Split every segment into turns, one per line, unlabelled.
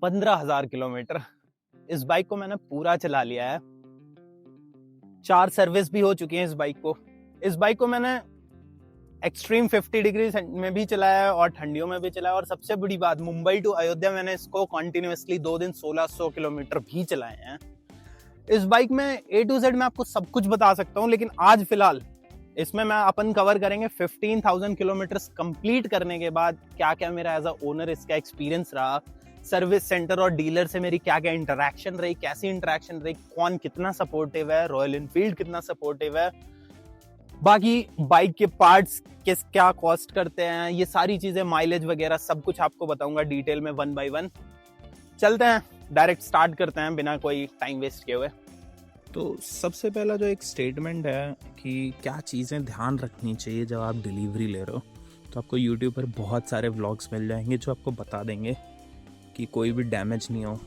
15,000 kilometre. इस bike को मैंने पूरा चला लिया है। 4 सर्विस भी हो चुकी हैं इस बाइक को। इस बाइक को मैंने एक्सट्रीम 50 डिग्री में भी चलाया है और ठंडियों में भी चलाया, और सबसे बड़ी बात, मुंबई टू अयोध्या मैंने इसको कॉन्टिन्यूसली 2 दिन 1600 किलोमीटर भी चलाए हैं। इस बाइक में A to Z मैं आपको सब कुछ बता सकता हूँ, लेकिन आज फिलहाल इसमें मैं अपन कवर करेंगे 15,000 किलोमीटर कंप्लीट करने के बाद क्या क्या मेरा एज अ ओनर इसका एक्सपीरियंस रहा, सर्विस सेंटर और डीलर से मेरी क्या क्या इंटरेक्शन रही, कैसी इंटरेक्शन रही, कौन कितना सपोर्टिव है, रॉयल एनफील्ड कितना सपोर्टिव है, बाकी बाइक के पार्ट्स किस क्या कॉस्ट करते हैं, ये सारी चीजें, माइलेज वगैरह सब कुछ आपको बताऊंगा डिटेल में 1 by 1। चलते हैं, डायरेक्ट स्टार्ट करते हैं बिना कोई टाइम वेस्ट किए हुए।
तो सबसे पहला जो एक स्टेटमेंट है कि क्या चीज़ें ध्यान रखनी चाहिए जब आप डिलीवरी ले रहे हो, तो आपको यूट्यूब पर बहुत सारे व्लॉग्स मिल जाएंगे जो आपको बता देंगे कि कोई भी डैमेज नहीं हो,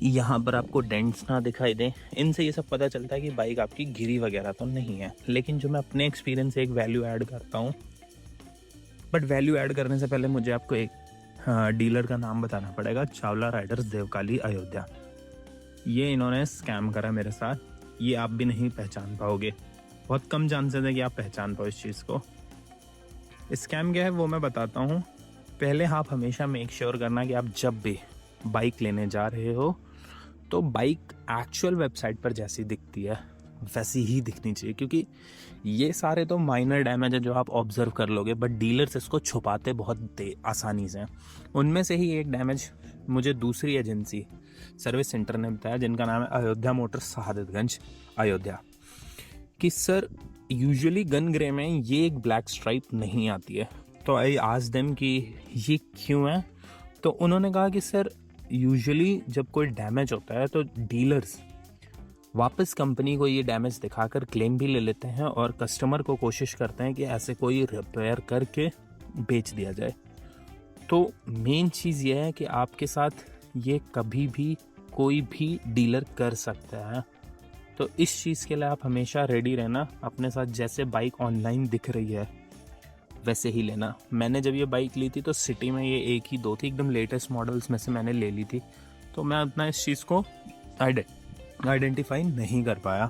यहाँ पर आपको डेंट्स ना दिखाई दें। इनसे ये सब पता चलता है कि बाइक आपकी गिरी वगैरह तो नहीं है। लेकिन जो मैं अपने एक्सपीरियंस से एक वैल्यू ऐड करता हूँ, बट वैल्यू ऐड करने से पहले मुझे आपको एक डीलर का नाम बताना पड़ेगा, चावला राइडर्स देवकाली अयोध्या। ये इन्होंने स्कैम करा मेरे साथ, ये आप भी नहीं पहचान पाओगे, बहुत कम चांसेस है कि आप पहचान पाओ इस चीज़ को। स्कैम क्या है वो मैं बताता हूँ। पहले आप हमेशा मेक श्योर करना कि आप जब भी बाइक लेने जा रहे हो तो बाइक एक्चुअल वेबसाइट पर जैसी दिखती है वैसी ही दिखनी चाहिए, क्योंकि ये सारे तो माइनर डैमेज है जो आप ऑब्जर्व कर लोगे, बट डीलर्स इसको छुपाते बहुत आसानी से। उनमें से ही एक डैमेज मुझे दूसरी एजेंसी सर्विस सेंटर ने बताया, जिनका नाम है अयोध्या मोटर्स शहादतगंज अयोध्या, कि सर यूजुअली गन ग्रे में ये एक ब्लैक स्ट्राइप नहीं आती है। तो आई आस्क्ड देम कि ये क्यों है, तो उन्होंने कहा कि सर यूजुअली जब कोई डैमेज होता है तो डीलर्स वापस कंपनी को ये डैमेज दिखाकर क्लेम भी ले लेते हैं और कस्टमर को कोशिश करते हैं कि ऐसे कोई रिपेयर करके बेच दिया जाए। तो मेन चीज़ ये है कि आपके साथ ये कभी भी कोई भी डीलर कर सकता है, तो इस चीज़ के लिए आप हमेशा रेडी रहना। अपने साथ जैसे बाइक ऑनलाइन दिख रही है वैसे ही लेना। मैंने जब ये बाइक ली थी तो सिटी में ये एक ही दो थी, एकदम लेटेस्ट मॉडल्स में से मैंने ले ली थी, तो मैं अपना इस चीज़ को आइडेंटिफाई नहीं कर पाया।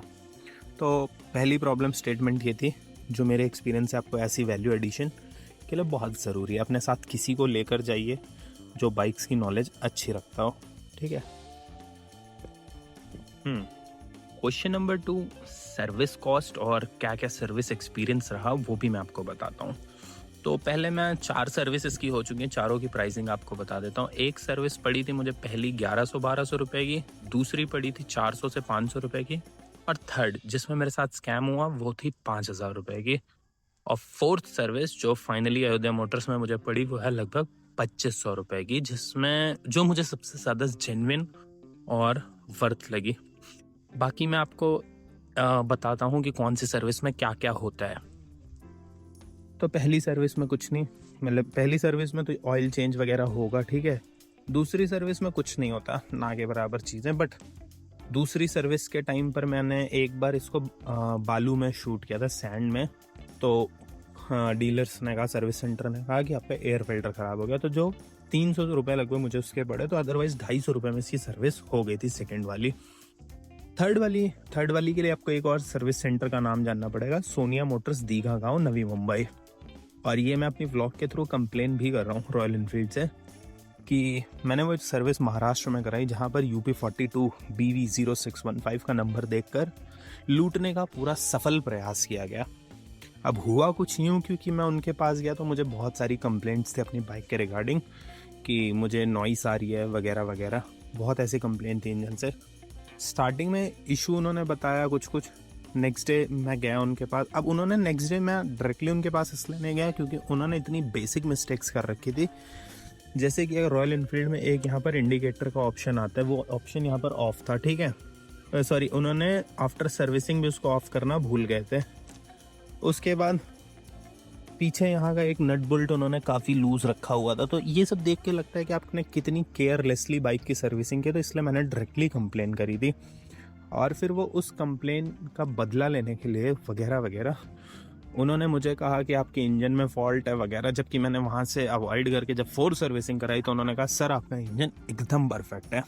तो पहली प्रॉब्लम स्टेटमेंट ये थी, जो मेरे एक्सपीरियंस से आपको ऐसी वैल्यू एडिशन के लिए बहुत ज़रूरी है। अपने साथ किसी को लेकर जाइए जो बाइक्स की नॉलेज अच्छी रखता हो, ठीक है। क्वेश्चन नंबर 2, सर्विस कॉस्ट और क्या क्या सर्विस एक्सपीरियंस रहा वो भी मैं आपको बताता हूँ। तो पहले मैं 4 सर्विसेज की हो चुकी हैं, चारों की प्राइसिंग आपको बता देता हूँ। एक सर्विस पड़ी थी मुझे पहली 1100-1200 रुपये की, दूसरी पड़ी थी 400 से 500 रुपये की, और थर्ड जिसमें मेरे साथ स्कैम हुआ वो थी 5,000 रुपये की। और फोर्थ सर्विस जो फाइनली अयोध्या मोटर्स में मुझे पड़ी वो है लगभग 2,500 रुपये की, जिसमें जो मुझे सबसे ज़्यादा जेन्युइन और वर्थ लगी। बाकी मैं आपको बताता हूँ कि कौन सी सर्विस में क्या क्या होता है। तो पहली सर्विस में कुछ नहीं, मतलब पहली सर्विस में तो ऑयल चेंज वगैरह होगा, ठीक है। दूसरी सर्विस में कुछ नहीं होता, ना के बराबर चीज़ें। बट दूसरी सर्विस के टाइम पर मैंने एक बार इसको बालू में शूट किया था, सैंड में। तो डीलर्स ने कहा, सर्विस सेंटर ने कहा कि आपका एयर फिल्टर ख़राब हो गया, तो जो 300 रुपये लगभग मुझे उसके पड़े, तो अदरवाइज़ 250 रुपये में इसकी सर्विस हो गई थी सेकेंड वाली। थर्ड वाली के लिए आपको एक और सर्विस सेंटर का नाम जानना पड़ेगा, सोनिया मोटर्स दीघा गांव नवी मुंबई। और ये मैं अपनी व्लॉग के थ्रू कंप्लेन भी कर रहा हूँ रॉयल एनफील्ड से कि मैंने वो सर्विस महाराष्ट्र में कराई, जहाँ पर UP42 BV0615 का नंबर देखकर लूटने का पूरा सफल प्रयास किया गया। अब हुआ कुछ यूँ, क्योंकि मैं उनके पास गया तो मुझे बहुत सारी कंप्लेंट्स थे अपनी बाइक के रिगार्डिंग कि मुझे नॉइस आ रही है वगैरह वगैरह, बहुत ऐसी कंप्लेंट थी इंजन से। स्टार्टिंग में इशू उन्होंने बताया कुछ, नेक्स्ट डे मैं गया उनके पास। अब उन्होंने नेक्स्ट डे मैं डायरेक्टली उनके पास इसलिए नहीं गया क्योंकि उन्होंने इतनी बेसिक मिस्टेक्स कर रखी थी, जैसे कि अगर रॉयल एनफील्ड में एक यहाँ पर इंडिकेटर का ऑप्शन आता है, वो ऑप्शन यहाँ पर ऑफ था, ठीक है। सॉरी, उन्होंने आफ्टर सर्विसिंग भी उसको ऑफ करना भूल गए थे। उसके बाद पीछे यहाँ का एक नट बोल्ट उन्होंने काफ़ी लूज़ रखा हुआ था। तो ये सब देख के लगता है कि आपने कितनी केयरलेसली बाइक की सर्विसिंग की, तो इसलिए मैंने डायरेक्टली कंप्लेन करी थी। और फिर वो उस कंप्लेन का बदला लेने के लिए वगैरह वगैरह उन्होंने मुझे कहा कि आपके इंजन में फॉल्ट है वगैरह, जबकि मैंने वहाँ से अवॉइड करके जब 4 सर्विसिंग कराई तो उन्होंने कहा सर आपका इंजन एकदम परफेक्ट है।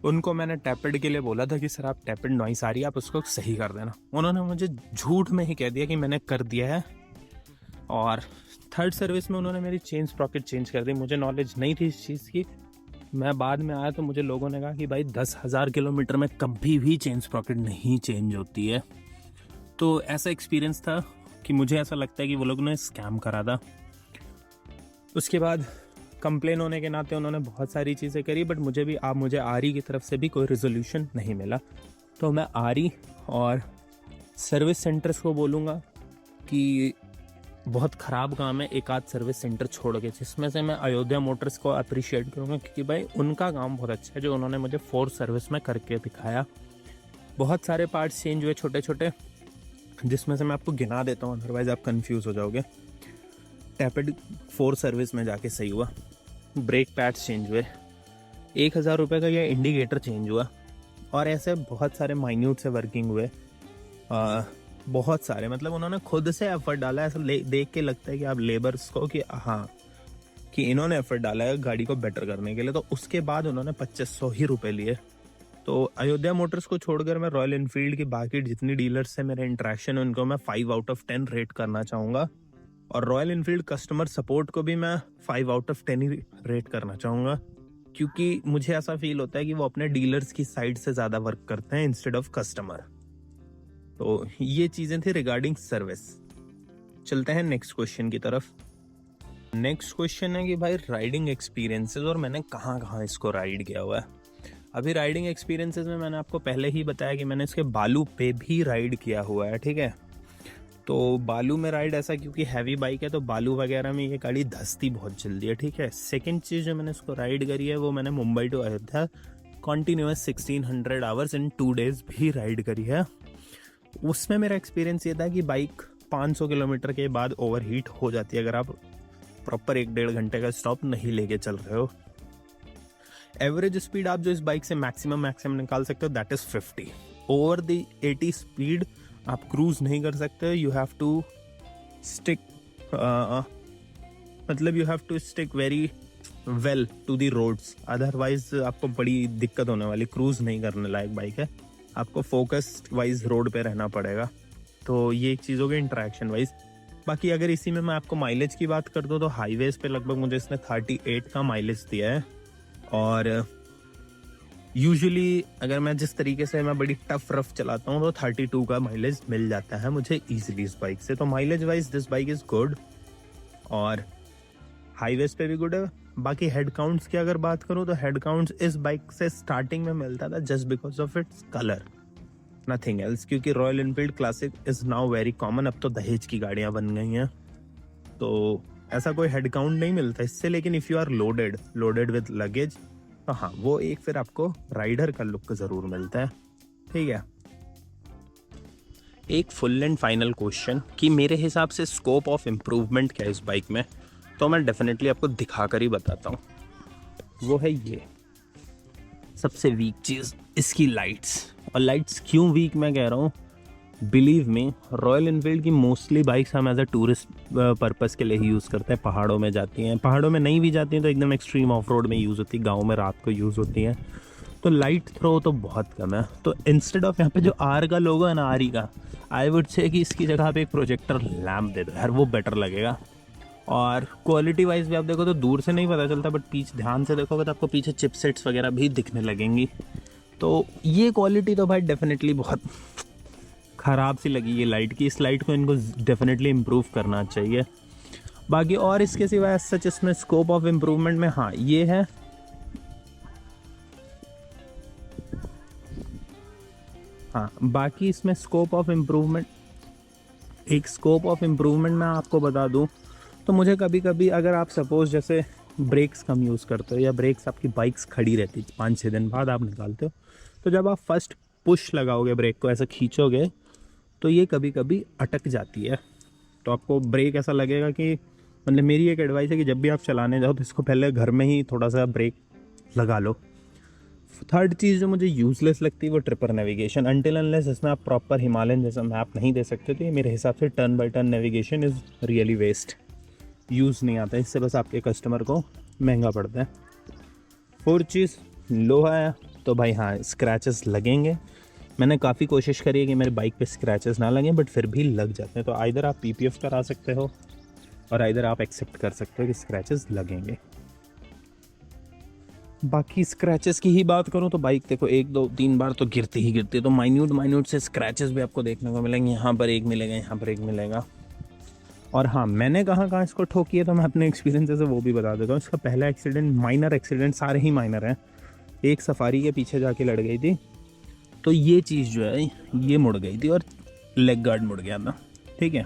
उनको मैंने टैपेड के लिए बोला था कि सर आप टैपेड नॉइस आ रही है, आप उसको सही कर देना। उन्होंने मुझे झूठ में ही कह दिया कि मैंने कर दिया है। और 3rd सर्विस में उन्होंने मेरी चेन स्प्रॉकेट चेंज कर दी। मुझे नॉलेज नहीं थी इस चीज़ की, मैं बाद में आया तो मुझे लोगों ने कहा कि भाई 10,000 किलोमीटर में कभी भी चेन स्प्रॉकेट नहीं चेंज होती है। तो ऐसा एक्सपीरियंस था कि मुझे ऐसा लगता है कि वो लोगों ने स्कैम करा था। उसके बाद कंप्लेन होने के नाते उन्होंने बहुत सारी चीज़ें करी, बट मुझे आरी की तरफ से भी कोई रिजोल्यूशन नहीं मिला। तो मैं आरी और सर्विस सेंटर्स को बोलूँगा कि बहुत ख़राब काम है एक आध सर्विस सेंटर छोड़ के, जिसमें से मैं अयोध्या मोटर्स को अप्रिशिएट करूँगा क्योंकि भाई उनका काम बहुत अच्छा है जो उन्होंने मुझे 4 सर्विस में करके दिखाया। बहुत सारे पार्ट्स चेंज हुए छोटे छोटे, जिसमें से मैं आपको गिना देता हूँ, अदरवाइज़ आप कंफ्यूज हो जाओगे। टैपेड 4 सर्विस में जाके सही हुआ। ब्रेक पैड्स चेंज हुए, 1,000 रुपये का ये इंडिकेटर चेंज हुआ, और ऐसे बहुत सारे माइन्यूट से वर्किंग हुए। बहुत सारे, मतलब उन्होंने खुद से एफर्ट डाला है। ऐसा देख के लगता है कि आप लेबर्स को कि हाँ कि इन्होंने एफर्ट डाला है गाड़ी को बेटर करने के लिए। तो उसके बाद उन्होंने 2500 ही रुपये लिए। तो अयोध्या मोटर्स को छोड़कर मैं रॉयल इनफील्ड की बाकी जितनी डीलर्स से मेरे इंटरेक्शन है उनको मैं 5 आउट ऑफ 10 रेट करना चाहूँगा। और रॉयल इनफील्ड कस्टमर सपोर्ट को भी मैं 5 आउट ऑफ 10 ही रेट करना चाहूँगा, क्योंकि मुझे ऐसा फील होता है कि वो अपने डीलर्स की साइड से ज़्यादा वर्क करते हैं इंस्टेड ऑफ कस्टमर। तो ये चीज़ें थी रिगार्डिंग सर्विस। चलते हैं नेक्स्ट क्वेश्चन की तरफ। नेक्स्ट क्वेश्चन है कि भाई राइडिंग एक्सपीरियंसेस और मैंने कहाँ कहाँ इसको राइड किया हुआ है। अभी राइडिंग एक्सपीरियंसेस में मैंने आपको पहले ही बताया कि मैंने इसके बालू पे भी राइड किया हुआ है, ठीक है। तो बालू में राइड ऐसा क्योंकि हैवी बाइक है तो बालू वगैरह में ये गाड़ी धंसती बहुत जल्दी है, ठीक है। सेकंड चीज़ जो मैंने इसको राइड करी है वो मैंने Mumbai to Ayodhya continuous 1600 hours in 2 days भी राइड करी है। उसमें मेरा एक्सपीरियंस ये था कि बाइक 500 किलोमीटर के बाद ओवरहीट हो जाती है अगर आप प्रॉपर 1-1.5 घंटे का स्टॉप नहीं लेके चल रहे हो। एवरेज स्पीड आप जो इस बाइक से मैक्सिमम निकाल सकते हो that is 50। Over the 80 speed आप क्रूज नहीं कर सकते। यू हैव टू स्टिक मतलब you have to stick very well to the roads, otherwise आपको बड़ी दिक्कत होने वाली। क्रूज नहीं करने लायक बाइक है, आपको फोकस वाइज रोड पे रहना पड़ेगा। तो ये एक चीज़ हो गई इंटरेक्शन वाइज। बाकी अगर इसी में मैं आपको माइलेज की बात कर दूँ तो हाईवेज पे लगभग मुझे इसने 38 का माइलेज दिया है। और यूजुअली अगर मैं जिस तरीके से मैं बड़ी टफ रफ चलाता हूँ तो 32 का माइलेज मिल जाता है मुझे ईजिली इस बाइक से। तो mileage wise this bike is good और हाईवेज पे भी गुड है। बाकी हेड काउंट्स की अगर बात करूँ तो हेड काउंट्स इस बाइक से स्टार्टिंग में मिलता था just because of its colour, nothing else, क्योंकि Royal Enfield Classic is now very common. अब तो दहेज की गाड़ियाँ बन गई हैं तो ऐसा कोई हेड काउंट नहीं मिलता इससे। लेकिन if you are loaded with luggage तो हाँ वो एक फिर आपको राइडर का लुक ज़रूर मिलता है, ठीक है। एक फुल एंड फाइनल क्वेश्चन कि मेरे हिसाब से स्कोप ऑफ इम्प्रूवमेंट क्या है इस बाइक में, तो मैं डेफिनेटली आपको दिखा कर ही बताता हूँ। वो है ये सबसे वीक चीज़, इसकी लाइट्स। और लाइट्स क्यों वीक मैं कह रहा हूँ, बिलीव मी, रॉयल इनफील्ड की मोस्टली बाइक्स हम एज अ टूरिस्ट पर्पस के लिए ही यूज़ करते हैं। पहाड़ों में जाती हैं, पहाड़ों में नहीं भी जाती हैं तो एकदम एक्सट्रीम ऑफ रोड में यूज़ होती है, गाँव में रात को यूज़ होती हैं। तो लाइट थ्रो तो बहुत कम है। तो इंस्टेड ऑफ यहाँ पे जो आर का लोगो है ना, आरी का, आई वुड से कि इसकी जगह पे एक प्रोजेक्टर लैम्प दे दो यार, वो बेटर लगेगा। और क्वालिटी वाइज भी आप देखो तो दूर से नहीं पता चलता, बट पीछे ध्यान से देखोगे तो आपको पीछे चिपसेट्स वगैरह भी दिखने लगेंगी। तो ये क्वालिटी तो भाई डेफिनेटली बहुत ख़राब सी लगी ये लाइट की। इस लाइट को इनको डेफिनेटली इम्प्रूव करना चाहिए। बाकी और इसके सिवाय सच इसमें स्कोप ऑफ इम्प्रूवमेंट में हाँ ये है, हाँ बाकी इसमें स्कोप ऑफ इम्प्रूवमेंट, एक स्कोप ऑफ इम्प्रूवमेंट मैं आपको बता दूं तो मुझे कभी कभी अगर आप सपोज जैसे ब्रेक्स कम यूज़ करते हो या ब्रेक्स आपकी बाइक्स खड़ी रहती 5-6 दिन बाद आप निकालते हो, तो जब आप फर्स्ट पुश लगाओगे ब्रेक को ऐसा खींचोगे तो ये कभी कभी अटक जाती है। तो आपको ब्रेक ऐसा लगेगा कि, मतलब मेरी एक एडवाइस है कि जब भी आप चलाने जाओ तो इसको पहले घर में ही थोड़ा सा ब्रेक लगा लो।
थर्ड चीज़ जो मुझे यूज़लेस लगती है वो ट्रिपर नेविगेशन। अनटिल अनलेस इसमें आप प्रॉपर हिमालयन जैसा मैप नहीं दे सकते, तो ये मेरे हिसाब से turn by turn navigation is really waste, use नहीं आता, इससे बस आपके कस्टमर को महंगा पड़ता है। फोर्थ चीज़, लोहा है तो भाई हाँ स्क्रैचेस लगेंगे। मैंने काफ़ी कोशिश करी है कि मेरे बाइक पे स्क्रैचेस ना लगें, बट फिर भी लग जाते हैं। तो आइदर आप PPF करा सकते हो और आइदर आप एक्सेप्ट कर सकते हो कि स्क्रैचेस लगेंगे। बाकी स्क्रैचेस की ही बात करूं तो बाइक देखो 1 2 3 बार तो गिरती ही गिरती है, तो माइन्यूट से स्क्रैचेस भी आपको देखने को मिलेंगे। यहाँ पर एक मिलेगा, यहाँ पर एक मिलेगा। और हाँ, मैंने कहाँ इसको ठोकी है तो मैं अपने एक्सपीरियंस से वो भी बता देता हूँ। इसका पहला एक्सीडेंट, माइनर एक्सीडेंट, सारे ही माइनर हैं, एक सफारी के पीछे जाके लड़ गई थी, तो ये चीज़ जो है ये मुड़ गई थी और लेग गार्ड मुड़ गया था, ठीक है।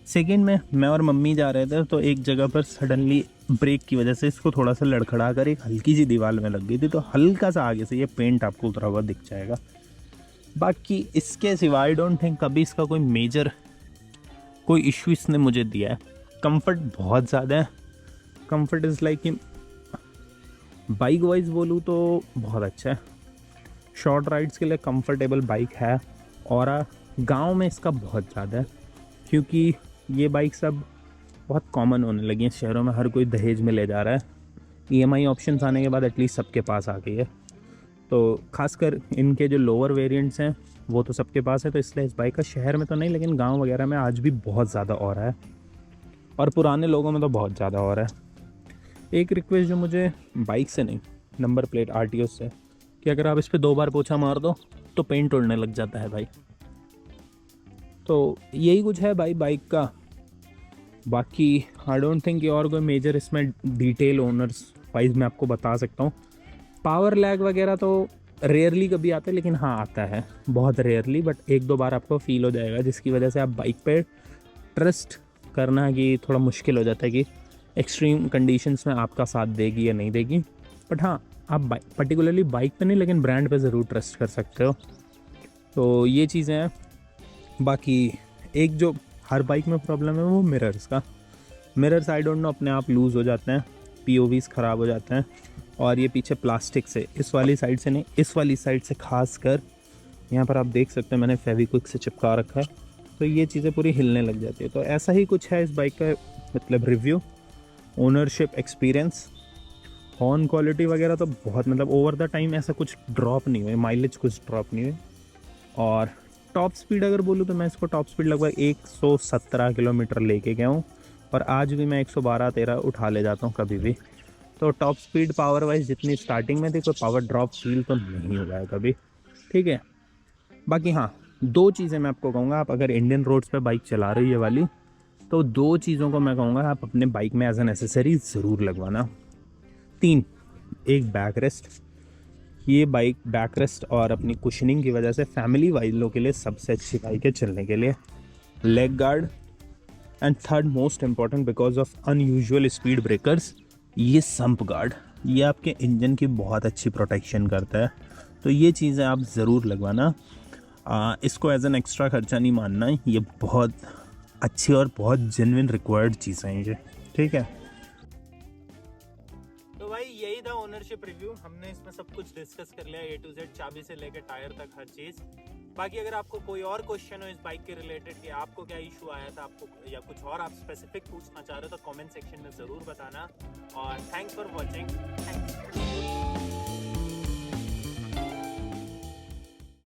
सेकेंड में मैं और मम्मी जा रहे थे, तो एक जगह पर सडनली ब्रेक की वजह से इसको थोड़ा सा लड़खड़ा कर एक हल्की सी दीवार में लग गई थी, तो हल्का सा आगे से ये पेंट आपको उतरा हुआ दिख जाएगा। बाकी इसके सिवा आई डोंट थिंक कभी इसका कोई मेजर कोई इशू इसने मुझे दिया है। कंफर्ट बहुत ज़्यादा है, कंफर्ट इज़ लाइक कि बाइक वाइज बोलूँ तो बहुत अच्छा है, शॉर्ट राइड्स के लिए कंफर्टेबल बाइक है। और गांव में इसका बहुत ज़्यादा है, क्योंकि ये बाइक सब बहुत कॉमन होने लगी हैं शहरों में, हर कोई दहेज में ले जा रहा है। EMI ऑप्शंस आने के बाद एटलीस्ट सबके पास आ गई है, तो खासकर इनके जो लोअर वेरिएंट्स हैं वो तो सबके पास है, तो इसलिए इस बाइक का शहर में तो नहीं लेकिन गांव वगैरह में आज भी बहुत ज़्यादा हो रहा है, और पुराने लोगों में तो बहुत ज़्यादा हो रहा है। एक रिक्वेस्ट जो मुझे बाइक से नहीं, नंबर प्लेट RTO से, कि अगर आप इस पर 2 बार पोछा मार दो तो पेंट उड़ने लग जाता है भाई। तो यही कुछ है भाई बाइक का। बाकी आई डोंट थिंक कि और कोई मेजर इसमें डिटेल ओनर्स वाइज मैं आपको बता सकता हूँ। पावर लैग वगैरह तो रेयरली कभी आता है, लेकिन हाँ आता है, बहुत रेयरली, बट 1-2 बार आपको फील हो जाएगा, जिसकी वजह से आप बाइक पे ट्रस्ट करना कि थोड़ा मुश्किल हो जाता है कि एक्सट्रीम कंडीशंस में आपका साथ देगी या नहीं देगी। बट हाँ, आप पर्टिकुलरली बाइक पे नहीं लेकिन ब्रांड पे ज़रूर ट्रस्ट कर सकते हो। तो ये चीज़ें हैं। बाकी एक जो हर बाइक में प्रॉब्लम है वो मिरर्स का। मिरर्स आई डोंट नो अपने आप लूज़ हो जाते हैं, POVs ख़राब हो जाते हैं, और ये पीछे प्लास्टिक से, इस वाली साइड से नहीं, इस वाली साइड से खास कर यहाँ पर आप देख सकते हैं मैंने फेविक्विक से चिपका रखा है, तो ये चीज़ें पूरी हिलने लग जाती है। तो ऐसा ही कुछ है इस बाइक का, मतलब review, ownership, experience, horn quality वगैरह तो बहुत, मतलब ओवर द टाइम ऐसा कुछ ड्रॉप नहीं हुए, माइलेज कुछ ड्रॉप नहीं हुए। और टॉप स्पीड अगर बोलूँ तो मैं इसको टॉप स्पीड लगभग 117 किलोमीटर लेके गया हूँ, और आज भी मैं 112-113 उठा ले जाता हूँ कभी भी। तो टॉप स्पीड पावर वाइज जितनी स्टार्टिंग में थी, कोई पावर ड्रॉप फील तो नहीं हुआ है कभी, ठीक है। बाकी हाँ, 2 चीज़ें मैं आपको कहूँगा, आप अगर इंडियन रोड्स पे बाइक चला रही है वाली, तो 2 चीज़ों को मैं कहूँगा आप अपने बाइक में एज एन एसेसरी ज़रूर लगवाना। 3, एक बैक रेस्ट। ये बाइक बैक रेस्ट और अपनी कुशनिंग की वजह से फैमिली वालों के लिए सबसे अच्छी बाइक है चलने के लिए। Leg guard, and third most important because of unusual speed breakers, ये सम्प गार्ड, ये आपके इंजन की बहुत अच्छी प्रोटेक्शन करता है। तो ये चीज़ें आप ज़रूर लगवाना। इसको एज एन एक्स्ट्रा खर्चा नहीं मानना, ये बहुत अच्छी और बहुत जेन्युइन रिक्वायर्ड चीज़ें हैं ये, ठीक है। तो भाई यही था ओनरशिप रिव्यू, हमने इसमें सब कुछ डिस्कस कर लिया, A to Z, चाबी से लेकर टायर तक हर चीज़। बाकी अगर आपको कोई और क्वेश्चन हो इस बाइक के रिलेटेड कि आपको क्या इशू आया था, आपको या कुछ और आप स्पेसिफिक पूछना चाह रहे हो, तो कमेंट सेक्शन में ज़रूर बताना। और थैंक्स फॉर वॉचिंग।